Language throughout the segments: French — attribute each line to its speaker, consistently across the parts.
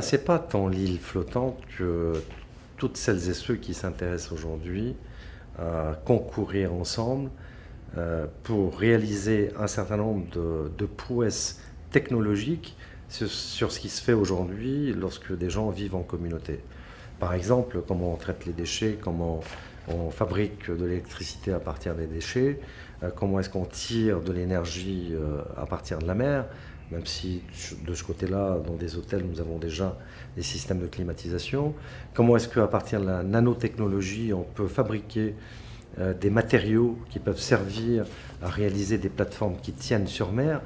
Speaker 1: c'est pas tant l'île flottante que toutes celles et ceux qui s'intéressent aujourd'hui à concourir ensemble pour réaliser un certain nombre de prouesses technologiques sur ce qui se fait aujourd'hui lorsque des gens vivent en communauté. Par exemple, comment on traite les déchets, comment on fabrique de l'électricité à partir des déchets, comment est-ce qu'on tire de l'énergie à partir de la mer, même si de ce côté-là, dans des hôtels, nous avons déjà des systèmes de climatisation. Comment est-ce qu'à partir de la nanotechnologie, on peut fabriquer des matériaux qui peuvent servir à réaliser des plateformes qui tiennent sur mer.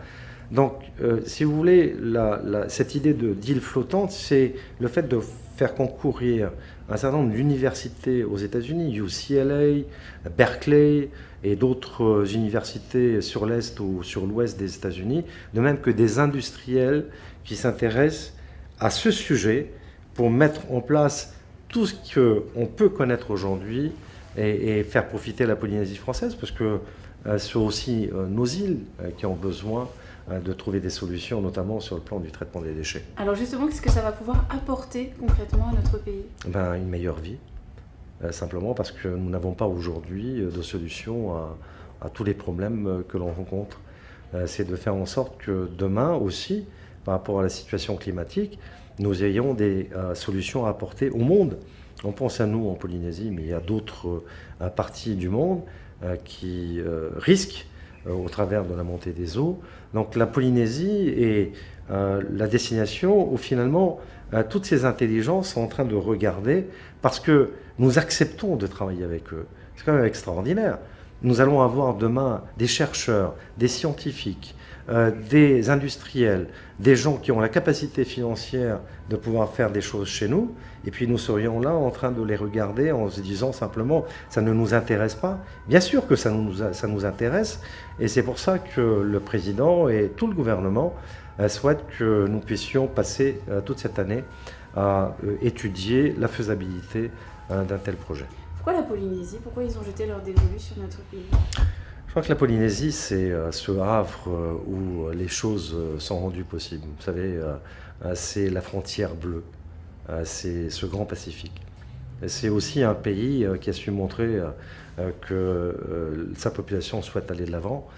Speaker 1: Donc, si vous voulez, cette idée d'île flottante, c'est le fait de faire concourir un certain nombre d'universités aux États-Unis, UCLA, Berkeley et d'autres universités sur l'Est ou sur l'Ouest des États-Unis, de même que des industriels qui s'intéressent à ce sujet pour mettre en place tout ce qu'on peut connaître aujourd'hui et faire profiter la Polynésie française, parce que ce sont aussi nos îles qui ont besoin de trouver des solutions, notamment sur le plan du traitement des déchets.
Speaker 2: Alors justement, qu'est-ce que ça va pouvoir apporter concrètement à notre pays ?
Speaker 1: Une meilleure vie, simplement parce que nous n'avons pas aujourd'hui de solution à tous les problèmes que l'on rencontre. C'est de faire en sorte que demain aussi, par rapport à la situation climatique, nous ayons des solutions à apporter au monde. On pense à nous en Polynésie, mais il y a d'autres parties du monde qui risquent au travers de la montée des eaux. Donc la Polynésie est la destination où finalement toutes ces intelligences sont en train de regarder parce que nous acceptons de travailler avec eux. C'est quand même extraordinaire. Nous allons avoir demain des chercheurs, des scientifiques, des industriels, des gens qui ont la capacité financière de pouvoir faire des choses chez nous, et puis nous serions là en train de les regarder en se disant simplement ça ne nous intéresse pas. Bien sûr que ça nous intéresse, et c'est pour ça que le président et tout le gouvernement souhaitent que nous puissions passer toute cette année à étudier la faisabilité d'un tel projet.
Speaker 2: Pourquoi la Polynésie ? Pourquoi ils ont jeté leur dévolu sur notre pays ?
Speaker 1: Je crois que la Polynésie, c'est ce havre où les choses sont rendues possibles. Vous savez, c'est la frontière bleue, c'est ce grand Pacifique. C'est aussi un pays qui a su montrer que sa population souhaite aller de l'avant.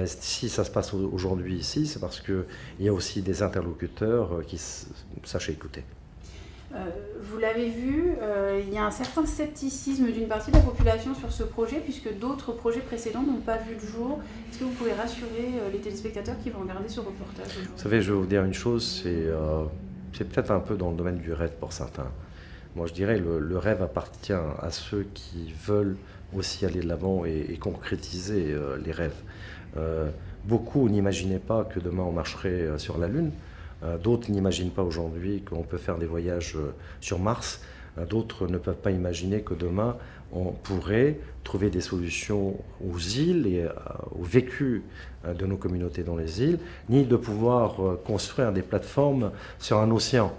Speaker 1: Si ça se passe aujourd'hui ici, c'est parce qu'il y a aussi des interlocuteurs qui sachent écouter.
Speaker 2: Vous l'avez vu, il y a un certain scepticisme d'une partie de la population sur ce projet, puisque d'autres projets précédents n'ont pas vu le jour. Est-ce que vous pouvez rassurer les téléspectateurs qui vont regarder ce reportage aujourd'hui ?
Speaker 1: Vous savez, je vais vous dire une chose, c'est peut-être un peu dans le domaine du rêve pour certains. Moi, je dirais le rêve appartient à ceux qui veulent aussi aller de l'avant et concrétiser les rêves. Beaucoup n'imaginaient pas que demain on marcherait sur la Lune. D'autres n'imaginent pas aujourd'hui qu'on peut faire des voyages sur Mars. D'autres ne peuvent pas imaginer que demain, on pourrait trouver des solutions aux îles et au vécu de nos communautés dans les îles, ni de pouvoir construire des plateformes sur un océan,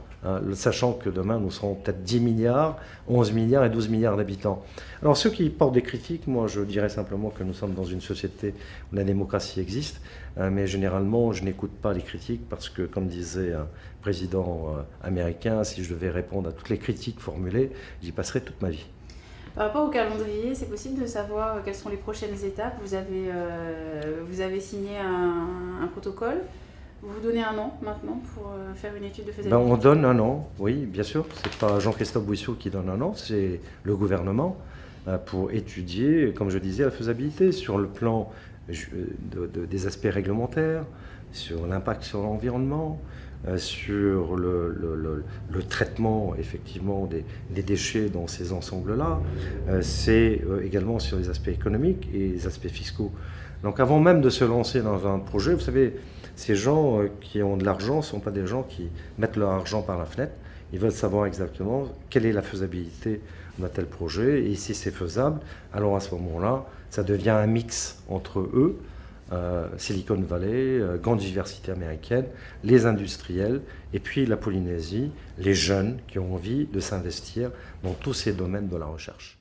Speaker 1: sachant que demain, nous serons peut-être 10 milliards, 11 milliards et 12 milliards d'habitants. Alors ceux qui portent des critiques, moi je dirais simplement que nous sommes dans une société où la démocratie existe, mais généralement je n'écoute pas les critiques parce que, comme disait un président américain, si je devais répondre à toutes les critiques formulées, j'y passerais toute ma vie.
Speaker 2: Par rapport au calendrier, c'est possible de savoir quelles sont les prochaines étapes ? Vous avez signé un protocole ? Vous vous donnez un an maintenant pour faire une étude de faisabilité ?
Speaker 1: On donne un an, oui, bien sûr. Ce n'est pas Jean-Christophe Bouisseau qui donne un an, c'est le gouvernement pour étudier, comme je disais, la faisabilité sur le plan des aspects réglementaires, sur l'impact sur l'environnement, sur le traitement effectivement des déchets dans ces ensembles-là. C'est également sur les aspects économiques et les aspects fiscaux. Donc avant même de se lancer dans un projet, vous savez, ces gens qui ont de l'argent ne sont pas des gens qui mettent leur argent par la fenêtre. Ils veulent savoir exactement quelle est la faisabilité d'un tel projet. Et si c'est faisable, alors à ce moment-là, ça devient un mix entre eux, Silicon Valley, grande université américaine, les industriels, et puis la Polynésie, les jeunes qui ont envie de s'investir dans tous ces domaines de la recherche.